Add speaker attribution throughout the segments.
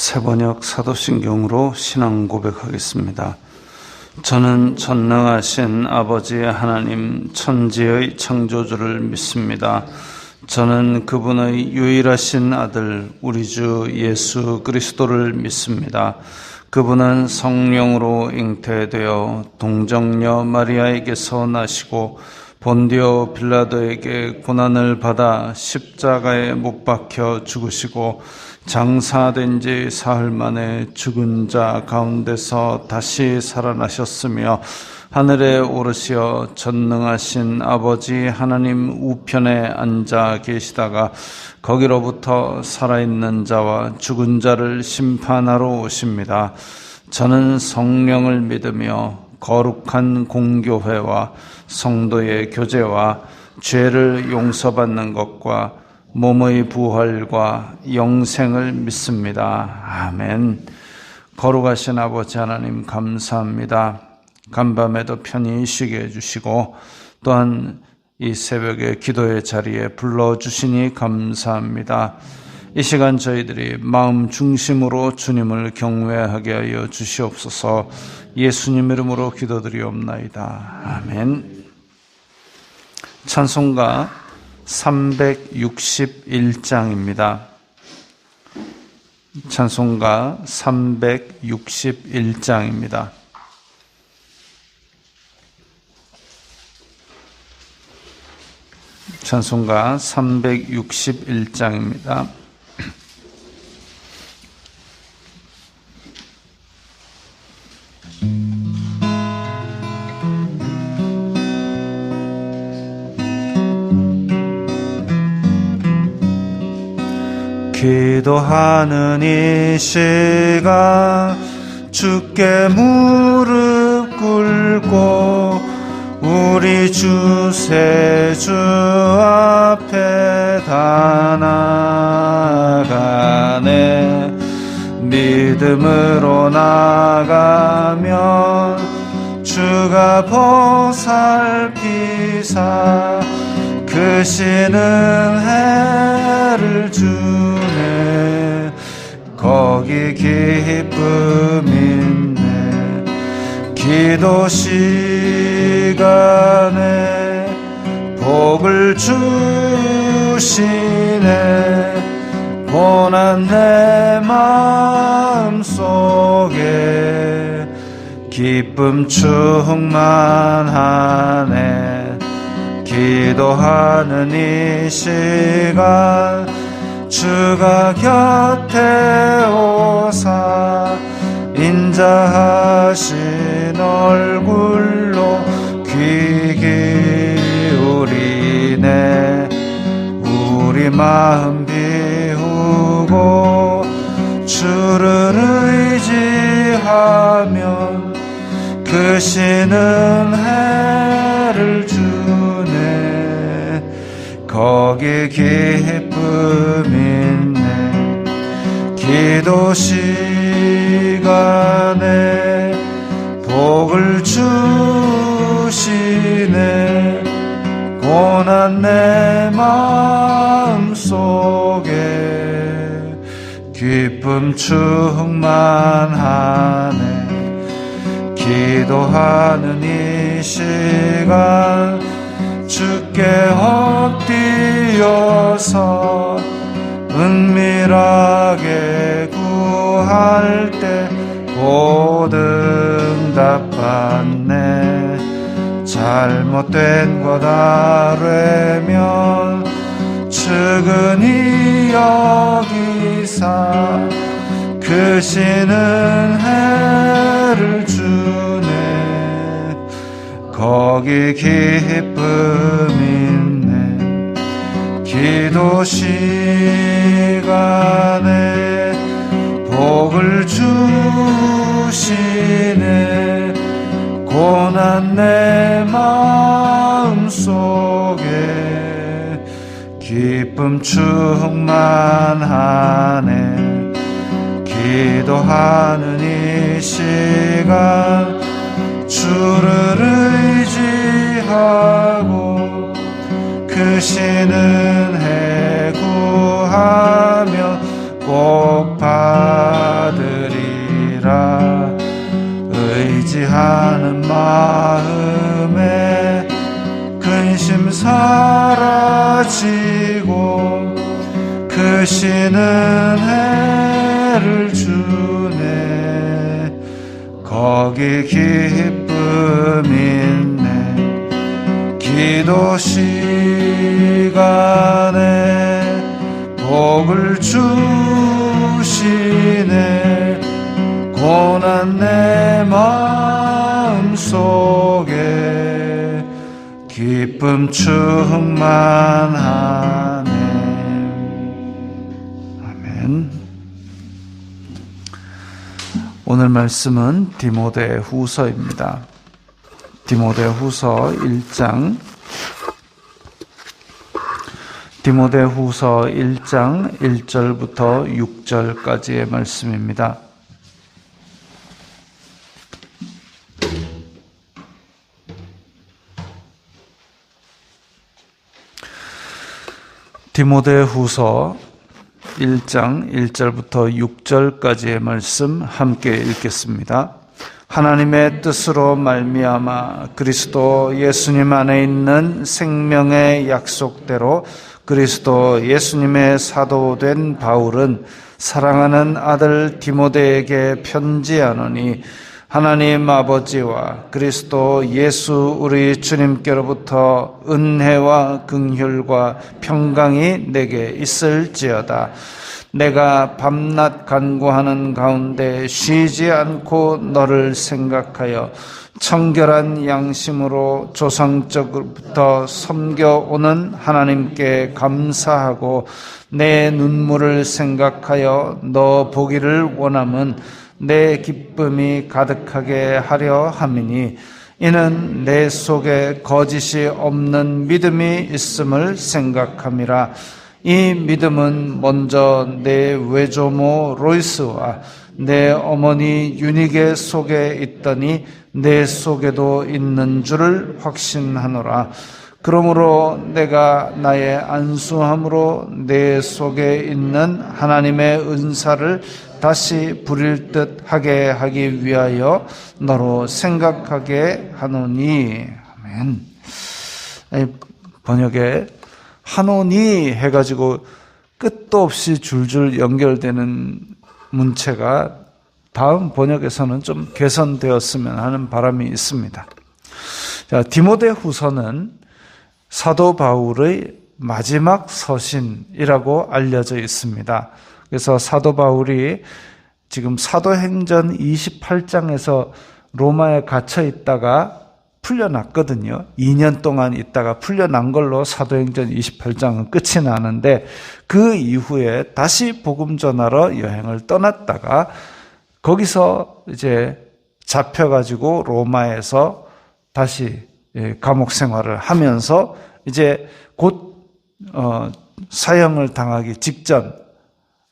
Speaker 1: 새번역 사도신경으로 신앙 고백하겠습니다. 저는 전능하신 아버지 하나님 천지의 창조주를 믿습니다. 저는 그분의 유일하신 아들 우리 주 예수 그리스도를 믿습니다. 그분은 성령으로 잉태되어 동정녀 마리아에게서 나시고 본디오 빌라도에게 고난을 받아 십자가에 못 박혀 죽으시고 장사된 지 사흘 만에 죽은 자 가운데서 다시 살아나셨으며 하늘에 오르시어 전능하신 아버지 하나님 우편에 앉아 계시다가 거기로부터 살아있는 자와 죽은 자를 심판하러 오십니다. 저는 성령을 믿으며 거룩한 공교회와 성도의 교제와 죄를 용서받는 것과 몸의 부활과 영생을 믿습니다. 아멘. 거룩하신 아버지 하나님 감사합니다. 간밤에도 편히 쉬게 해주시고 또한 이 새벽에 기도의 자리에 불러주시니 감사합니다. 이 시간 저희들이 마음 중심으로 주님을 경외하게 하여 주시옵소서. 예수님 이름으로 기도드리옵나이다. 아멘. 찬송가 361장입니다. 찬송가 361장입니다. 찬송가 361장입니다. 기도하는 이 시간 주께 무릎 꿇고 우리 주세주 앞에 다 나가네. 믿음으로 나가면 주가 보살피사 크시는 해를 주네. 거기 기쁨 있네. 기도 시간에 복을 주시네. 고난 내 마음속에 기쁨 충만하네. 기도하는 이 시간 주가 곁에 오사 인자하신 얼굴로 귀 기울이네. 우리 마음 비우고 주를 의지하면 크시는 해를 주네. 거기 기쁨 있네. 기도 시간에 복을 주시네. 고난 내 마음속에 기쁨 충만하네. 기도하는 이 시간 주께 엎드려서 은밀하게 구할 때 곧 응답받네. 잘못된 것 아뢰면 측은히 여기사 크시는 해를 주네. 거기 기쁨 있네. 기도 시간에 복을 주시네. 고난 내 마음속에 기쁨 충만하네. 기도하는 이 시간 주를 의지하고 크시는 해 구하며 꼭 받 근심 사라지고 크시는 해를 주네. 거기 기쁨 있네. 기도 시간에 복을 주시네. 고난 내 마음속에 기쁨 충만하네. 아멘. 오늘 말씀은 디모데후서입니다. 디모데후서 1장 1절부터 6절까지의 말씀입니다. 디모데후서 1장 1절부터 6절까지의 말씀 함께 읽겠습니다. 하나님의 뜻으로 말미암아 그리스도 예수님 안에 있는 생명의 약속대로 그리스도 예수님의 사도된 바울은 사랑하는 아들 디모데에게 편지하노니 하나님 아버지와 그리스도 예수 우리 주님께로부터 은혜와 긍휼과 평강이 내게 있을지어다. 내가 밤낮 간구하는 가운데 쉬지 않고 너를 생각하여 청결한 양심으로 조상적부터 섬겨오는 하나님께 감사하고 내 눈물을 생각하여 너 보기를 원함은 내 기쁨이 가득하게 하려 함이니 이는 내 속에 거짓이 없는 믿음이 있음을 생각함이라. 이 믿음은 먼저 내 외조모 로이스와 내 어머니 유니게 속에 있더니 내 속에도 있는 줄을 확신하노라. 그러므로 내가 나의 안수함으로 내 속에 있는 하나님의 은사를 다시 부릴 듯 하게 하기 위하여 너로 생각하게 하노니. 아멘. 번역에 하노니 해가지고 끝도 없이 줄줄 연결되는 문체가 다음 번역에서는 좀 개선되었으면 하는 바람이 있습니다. 자, 디모데후서는 사도 바울의 마지막 서신이라고 알려져 있습니다. 그래서 사도 바울이 지금 사도행전 28장에서 로마에 갇혀 있다가 풀려났거든요. 2년 동안 있다가 풀려난 걸로 사도행전 28장은 끝이 나는데 그 이후에 다시 복음 전하러 여행을 떠났다가 거기서 이제 잡혀가지고 로마에서 다시 감옥 생활을 하면서 이제 곧 사형을 당하기 직전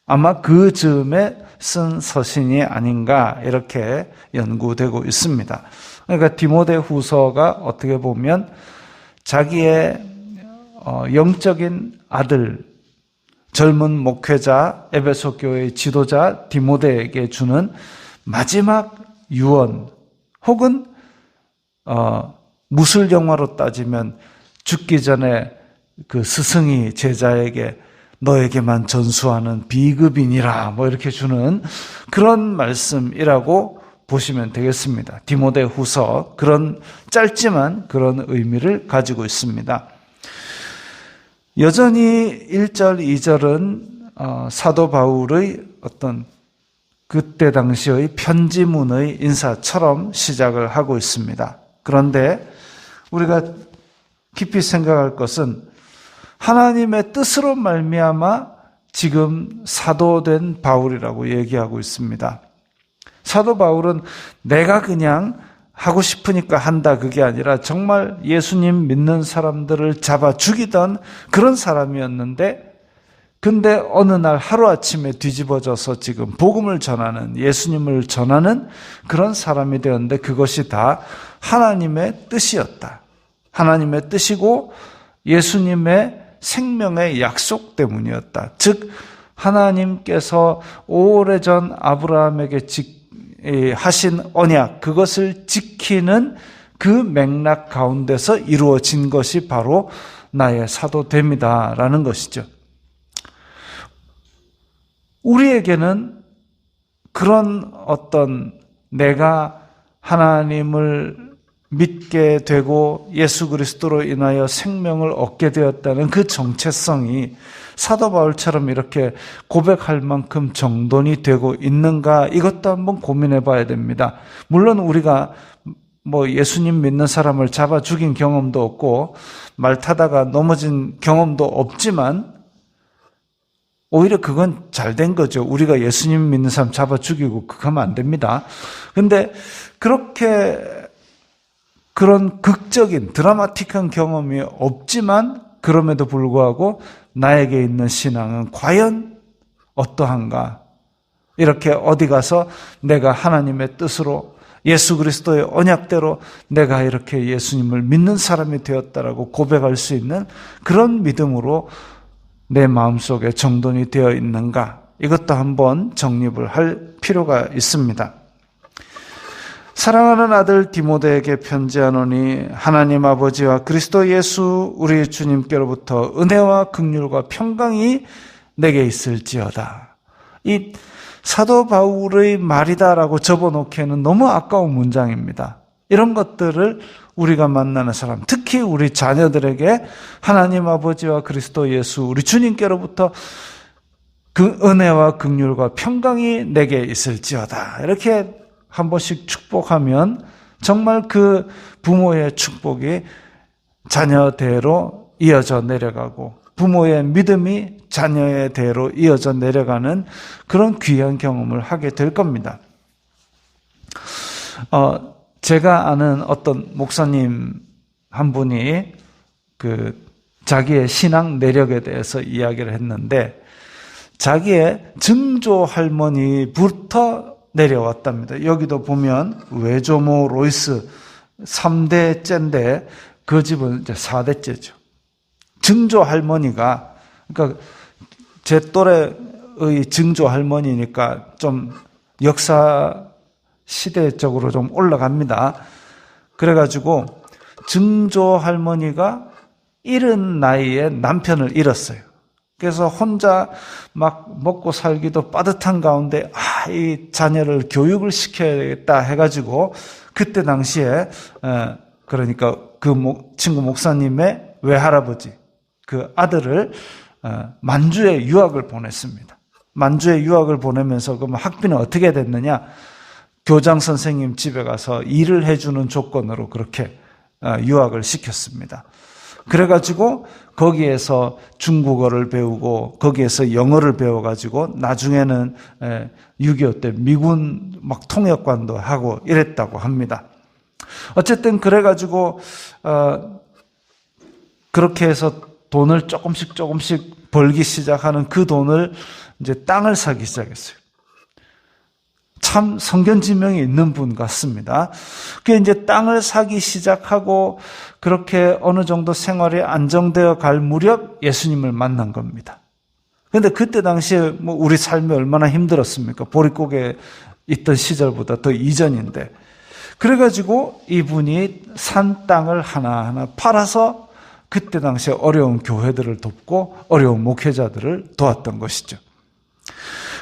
Speaker 1: 아마 그 즈음에 쓴 서신이 아닌가 이렇게 연구되고 있습니다. 그러니까 디모데후서가 어떻게 보면 자기의 영적인 아들, 젊은 목회자, 에베소 교회의 지도자 디모데에게 주는 마지막 유언 혹은 무술 영화로 따지면 죽기 전에 그 스승이 제자에게 너에게만 전수하는 비급인이라 뭐 이렇게 주는 그런 말씀이라고 보시면 되겠습니다. 디모데후서 그런 짧지만 그런 의미를 가지고 있습니다. 여전히 1절, 2절은 사도 바울의 어떤 그때 당시의 편지문의 인사처럼 시작을 하고 있습니다. 그런데 우리가 깊이 생각할 것은 하나님의 뜻으로 말미암아 지금 사도된 바울이라고 얘기하고 있습니다. 사도 바울은 내가 그냥 하고 싶으니까 한다 그게 아니라 정말 예수님 믿는 사람들을 잡아 죽이던 그런 사람이었는데 근데 어느 날 하루아침에 뒤집어져서 지금 복음을 전하는 예수님을 전하는 그런 사람이 되었는데 그것이 다 하나님의 뜻이었다. 하나님의 뜻이고 예수님의 생명의 약속 때문이었다. 즉 하나님께서 오래전 아브라함에게 하신 언약 그것을 지키는 그 맥락 가운데서 이루어진 것이 바로 나의 사도됨이다라는 것이죠. 우리에게는 그런 어떤 내가 하나님을 믿게 되고 예수 그리스도로 인하여 생명을 얻게 되었다는 그 정체성이 사도 바울처럼 이렇게 고백할 만큼 정돈이 되고 있는가, 이것도 한번 고민해 봐야 됩니다. 물론 우리가 예수님 믿는 사람을 잡아 죽인 경험도 없고 말 타다가 넘어진 경험도 없지만 오히려 그건 잘 된 거죠. 우리가 예수님 믿는 사람 잡아 죽이고 그거 하면 안 됩니다. 근데 그런 극적인 드라마틱한 경험이 없지만 그럼에도 불구하고 나에게 있는 신앙은 과연 어떠한가? 이렇게 어디 가서 내가 하나님의 뜻으로 예수 그리스도의 언약대로 내가 이렇게 예수님을 믿는 사람이 되었다라고 고백할 수 있는 그런 믿음으로 내 마음속에 정돈이 되어 있는가? 이것도 한번 정립을 할 필요가 있습니다. 사랑하는 아들 디모데에게 편지하노니 하나님 아버지와 그리스도 예수 우리 주님께로부터 은혜와 긍휼과 평강이 내게 있을지어다. 이 사도 바울의 말이다라고 접어놓기에는 너무 아까운 문장입니다. 이런 것들을 우리가 만나는 사람, 특히 우리 자녀들에게 하나님 아버지와 그리스도 예수 우리 주님께로부터 그 은혜와 긍휼과 평강이 내게 있을지어다. 이렇게 한 번씩 축복하면 정말 그 부모의 축복이 자녀대로 이어져 내려가고 부모의 믿음이 자녀의 대로 이어져 내려가는 그런 귀한 경험을 하게 될 겁니다. 제가 아는 어떤 목사님 한 분이 자기의 신앙 내력에 대해서 이야기를 했는데 자기의 증조 할머니부터 내려왔답니다. 여기도 보면 외조모 로이스 3대째인데 그 집은 이제 4대째죠. 증조 할머니가, 그러니까 제 또래의 증조 할머니니까 좀 역사 시대적으로 좀 올라갑니다. 그래가지고 증조 할머니가 이른 나이에 남편을 잃었어요. 그래서 혼자 막 먹고 살기도 빠듯한 가운데 이 자녀를 교육을 시켜야겠다 해가지고 그때 당시에 그러니까 그 친구 목사님의 외할아버지 그 아들을 만주에 유학을 보냈습니다. 만주에 유학을 보내면서 그럼 학비는 어떻게 됐느냐? 교장 선생님 집에 가서 일을 해주는 조건으로 그렇게 유학을 시켰습니다. 그래가지고 거기에서 중국어를 배우고 거기에서 영어를 배워가지고 나중에는 6.25 때 미군 막 통역관도 하고 이랬다고 합니다. 어쨌든 그래가지고 그렇게 해서 돈을 조금씩 벌기 시작하는 그 돈을 이제 땅을 사기 시작했어요. 참 성견지명이 있는 분 같습니다. 그 이제 땅을 사기 시작하고 그렇게 어느 정도 생활이 안정되어 갈 무렵 예수님을 만난 겁니다. 그런데 그때 당시에 우리 삶이 얼마나 힘들었습니까? 보릿고개 있던 시절보다 더 이전인데. 그래가지고 이분이 산 땅을 하나하나 팔아서 그때 당시에 어려운 교회들을 돕고 어려운 목회자들을 도왔던 것이죠.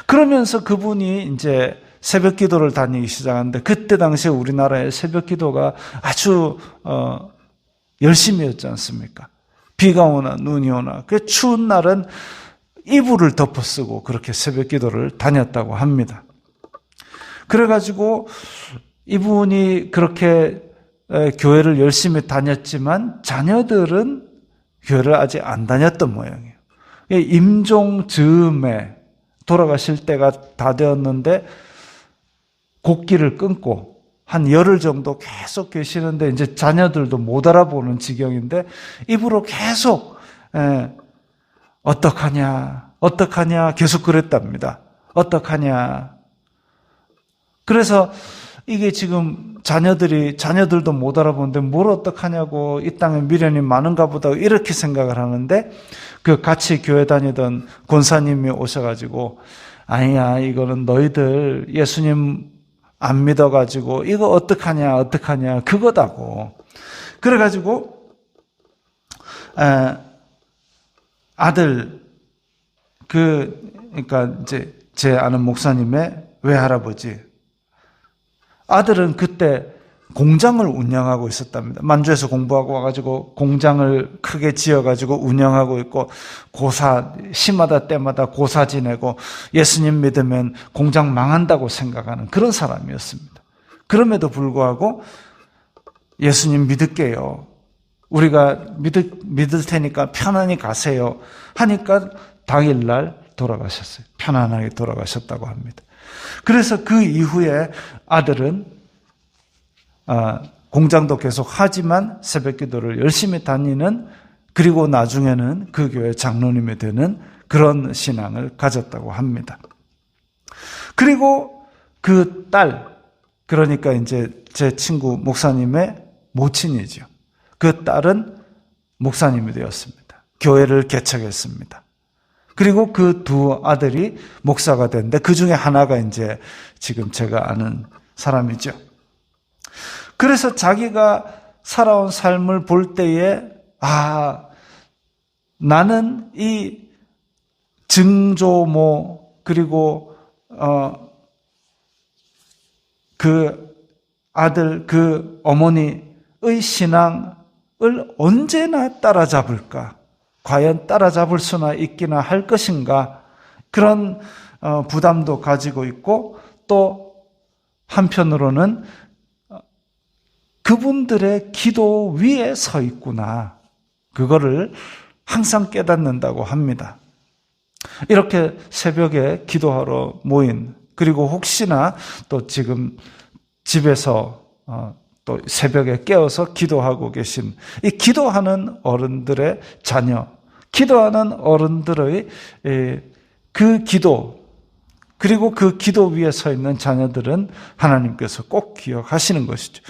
Speaker 1: 그러면서 그분이 이제 새벽 기도를 다니기 시작하는데 그때 당시에 우리나라의 새벽 기도가 아주 열심이었지 않습니까? 비가 오나 눈이 오나 그 추운 날은 이불을 덮어쓰고 그렇게 새벽 기도를 다녔다고 합니다. 그래가지고 이분이 그렇게 교회를 열심히 다녔지만 자녀들은 교회를 아직 안 다녔던 모양이에요. 임종 즈음에 돌아가실 때가 다 되었는데 곡기를 끊고 한 열흘 정도 계속 계시는데 이제 자녀들도 못 알아보는 지경인데 입으로 계속 어떡하냐 계속 그랬답니다. 어떡하냐. 그래서 이게 지금 자녀들도 못 알아보는데 뭘 어떡하냐고 이 땅에 미련이 많은가 보다 이렇게 생각을 하는데 그 같이 교회 다니던 권사님이 오셔가지고 아니야 이거는 너희들 예수님 안 믿어가지고 이거 어떡하냐 그거다고. 그래가지고 아들 그러니까 이제 제 아는 목사님의 외할아버지 아들은 그때 공장을 운영하고 있었답니다. 만주에서 공부하고 와가지고 공장을 크게 지어가지고 운영하고 있고 고사 시마다 때마다 고사 지내고 예수님 믿으면 공장 망한다고 생각하는 그런 사람이었습니다. 그럼에도 불구하고 예수님 믿을게요. 우리가 믿을 테니까 편안히 가세요. 하니까 당일날 돌아가셨어요. 편안하게 돌아가셨다고 합니다. 그래서 그 이후에 아들은 공장도 계속 하지만 새벽 기도를 열심히 다니는 그리고 나중에는 그 교회 장로님이 되는 그런 신앙을 가졌다고 합니다. 그리고 그 딸, 그러니까 이제 제 친구 목사님의 모친이죠. 그 딸은 목사님이 되었습니다. 교회를 개척했습니다. 그리고 그 두 아들이 목사가 됐는데 그 중에 하나가 이제 지금 제가 아는 사람이죠. 그래서 자기가 살아온 삶을 볼 때에 나는 이 증조모 그리고 그 아들 그 어머니의 신앙을 언제나 따라잡을까? 과연 따라잡을 수나 있기나 할 것인가? 그런 부담도 가지고 있고 또 한편으로는 그분들의 기도 위에 서 있구나. 그거를 항상 깨닫는다고 합니다. 이렇게 새벽에 기도하러 모인 그리고 혹시나 또 지금 집에서 또 새벽에 깨어서 기도하고 계신 이 기도하는 어른들의 자녀, 기도하는 어른들의 그 기도 그리고 그 기도 위에 서 있는 자녀들은 하나님께서 꼭 기억하시는 것이죠.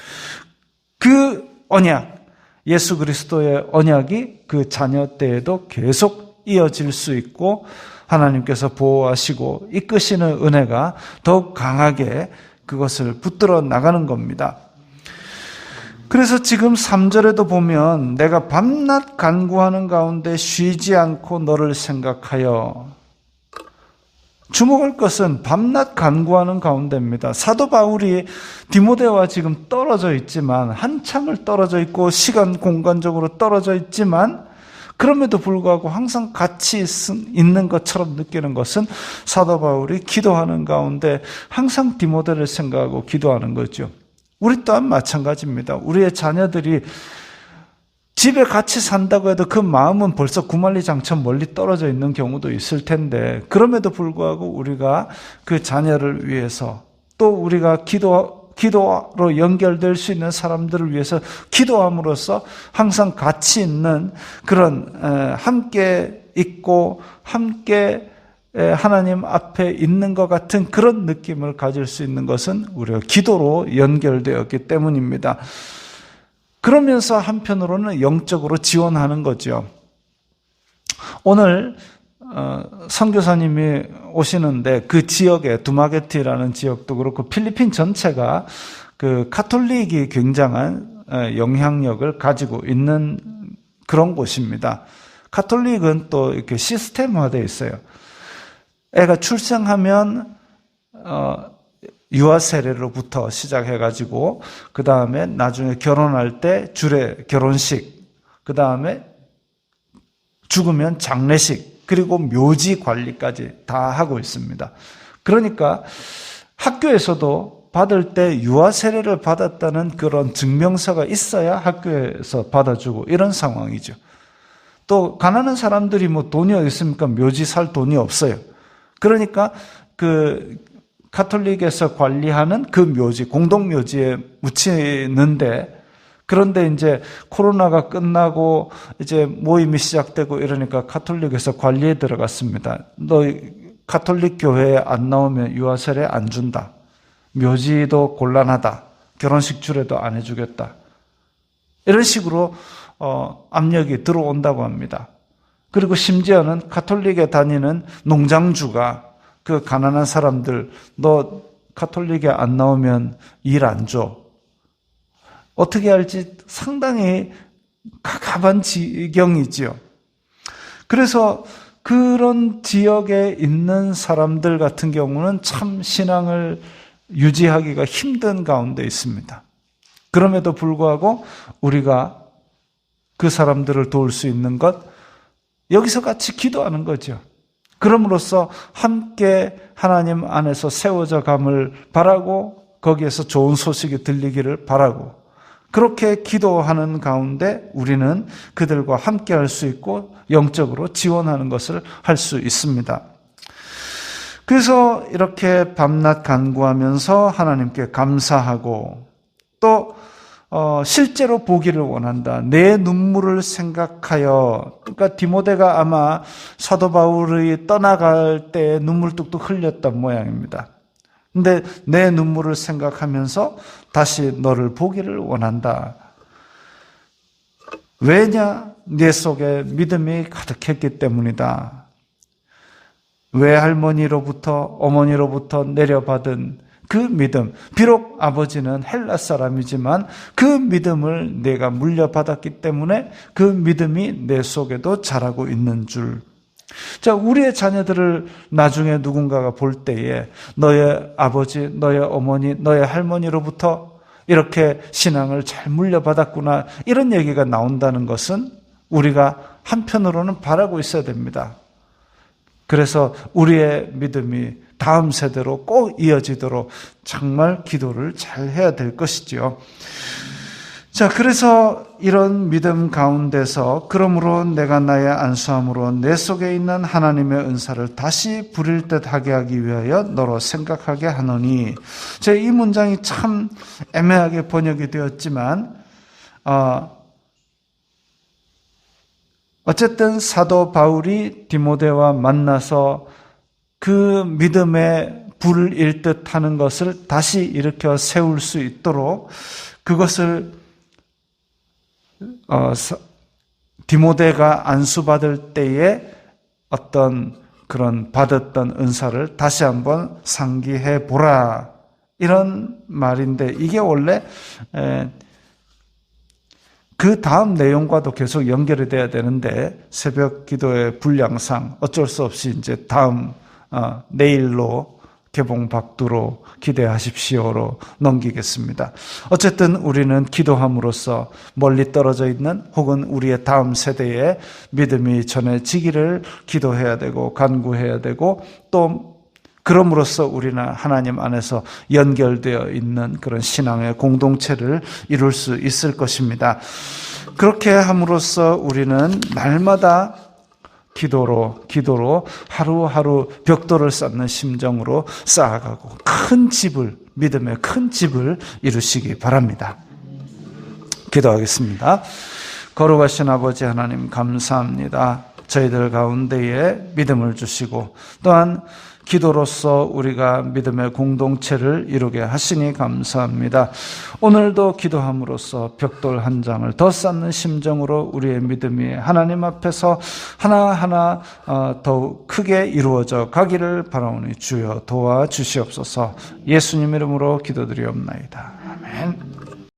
Speaker 1: 그 언약, 예수 그리스도의 언약이 그 자녀 때에도 계속 이어질 수 있고 하나님께서 보호하시고 이끄시는 은혜가 더욱 강하게 그것을 붙들어 나가는 겁니다. 그래서 지금 3절에도 보면 내가 밤낮 간구하는 가운데 쉬지 않고 너를 생각하여 주목할 것은 밤낮 간구하는 가운데입니다. 사도 바울이 디모데와 지금 떨어져 있지만 한참을 떨어져 있고 시간 공간적으로 떨어져 있지만 그럼에도 불구하고 항상 같이 있는 것처럼 느끼는 것은 사도 바울이 기도하는 가운데 항상 디모데를 생각하고 기도하는 거죠. 우리 또한 마찬가지입니다. 우리의 자녀들이 집에 같이 산다고 해도 그 마음은 벌써 구만리장천 멀리 떨어져 있는 경우도 있을 텐데 그럼에도 불구하고 우리가 그 자녀를 위해서 또 우리가 기도로 연결될 수 있는 사람들을 위해서 기도함으로써 항상 같이 있는 그런 함께 있고 함께 하나님 앞에 있는 것 같은 그런 느낌을 가질 수 있는 것은 우리가 기도로 연결되었기 때문입니다. 그러면서 한편으로는 영적으로 지원하는 거죠. 오늘 선교사님이 오시는데 그 지역에 두마게티라는 지역도 그렇고 필리핀 전체가 그 카톨릭이 굉장한 영향력을 가지고 있는 그런 곳입니다. 카톨릭은 또 이렇게 시스템화되어 있어요. 애가 출생하면 유아 세례로부터 시작해가지고 그 다음에 나중에 결혼할 때 주례 결혼식, 그 다음에 죽으면 장례식, 그리고 묘지 관리까지 다 하고 있습니다. 그러니까 학교에서도 받을 때 유아 세례를 받았다는 그런 증명서가 있어야 학교에서 받아주고 이런 상황이죠. 또 가난한 사람들이 뭐 돈이 어디 있습니까? 묘지 살 돈이 없어요. 그러니까 그 카톨릭에서 관리하는 그 묘지, 공동묘지에 묻히는데 그런데 이제 코로나가 끝나고 이제 모임이 시작되고 이러니까 카톨릭에서 관리에 들어갔습니다. 너 카톨릭 교회에 안 나오면 유아세례 안 준다. 묘지도 곤란하다. 결혼식 주례도 안 해주겠다. 이런 식으로 압력이 들어온다고 합니다. 그리고 심지어는 카톨릭에 다니는 농장주가 그 가난한 사람들 너 가톨릭에 안 나오면 일 안 줘. 어떻게 할지 상당히 갑갑한 지경이지요. 그래서 그런 지역에 있는 사람들 같은 경우는 참 신앙을 유지하기가 힘든 가운데 있습니다. 그럼에도 불구하고 우리가 그 사람들을 도울 수 있는 것, 여기서 같이 기도하는 거죠. 그럼으로써 함께 하나님 안에서 세워져 감을 바라고 거기에서 좋은 소식이 들리기를 바라고 그렇게 기도하는 가운데 우리는 그들과 함께 할 수 있고 영적으로 지원하는 것을 할 수 있습니다. 그래서 이렇게 밤낮 간구하면서 하나님께 감사하고 또 실제로 보기를 원한다. 내 눈물을 생각하여, 그러니까 디모데가 아마 사도 바울이 떠나갈 때 눈물 뚝뚝 흘렸던 모양입니다. 근데 내 눈물을 생각하면서 다시 너를 보기를 원한다. 왜냐? 내 속에 믿음이 가득했기 때문이다. 외할머니로부터 어머니로부터 내려받은 그 믿음, 비록 아버지는 헬라 사람이지만 그 믿음을 내가 물려받았기 때문에 그 믿음이 내 속에도 자라고 있는 줄. 자, 우리의 자녀들을 나중에 누군가가 볼 때에 너의 아버지, 너의 어머니, 너의 할머니로부터 이렇게 신앙을 잘 물려받았구나, 이런 얘기가 나온다는 것은 우리가 한편으로는 바라고 있어야 됩니다. 그래서 우리의 믿음이 다음 세대로 꼭 이어지도록 정말 기도를 잘 해야 될 것이지요. 자, 그래서 이런 믿음 가운데서 그러므로 내가 나의 안수함으로 내 속에 있는 하나님의 은사를 다시 부릴 듯하게 하기 위하여 너로 생각하게 하노니, 제 이 문장이 참 애매하게 번역이 되었지만 어쨌든 사도 바울이 디모데와 만나서 그 믿음의 불을 일듯 하는 것을 다시 일으켜 세울 수 있도록 그것을 디모데가 안수받을 때에 어떤 그런 받았던 은사를 다시 한번 상기해 보라, 이런 말인데, 이게 원래 그 다음 내용과도 계속 연결이 돼야 되는데 새벽 기도의 분량상 어쩔 수 없이 이제 다음 내일로 개봉박두로 기대하십시오로 넘기겠습니다. 어쨌든 우리는 기도함으로써 멀리 떨어져 있는 혹은 우리의 다음 세대에 믿음이 전해지기를 기도해야 되고 간구해야 되고, 또 그럼으로써 우리는 하나님 안에서 연결되어 있는 그런 신앙의 공동체를 이룰 수 있을 것입니다. 그렇게 함으로써 우리는 날마다 기도로 하루하루 벽돌을 쌓는 심정으로 쌓아가고 큰 집을, 믿음의 큰 집을 이루시기 바랍니다. 기도하겠습니다. 거룩하신 아버지 하나님, 감사합니다. 저희들 가운데에 믿음을 주시고 또한 기도로서 우리가 믿음의 공동체를 이루게 하시니 감사합니다. 오늘도 기도함으로써 벽돌 한 장을 더 쌓는 심정으로 우리의 믿음이 하나님 앞에서 하나하나 더욱 크게 이루어져 가기를 바라오니 주여 도와주시옵소서. 예수님 이름으로 기도드리옵나이다. 아멘.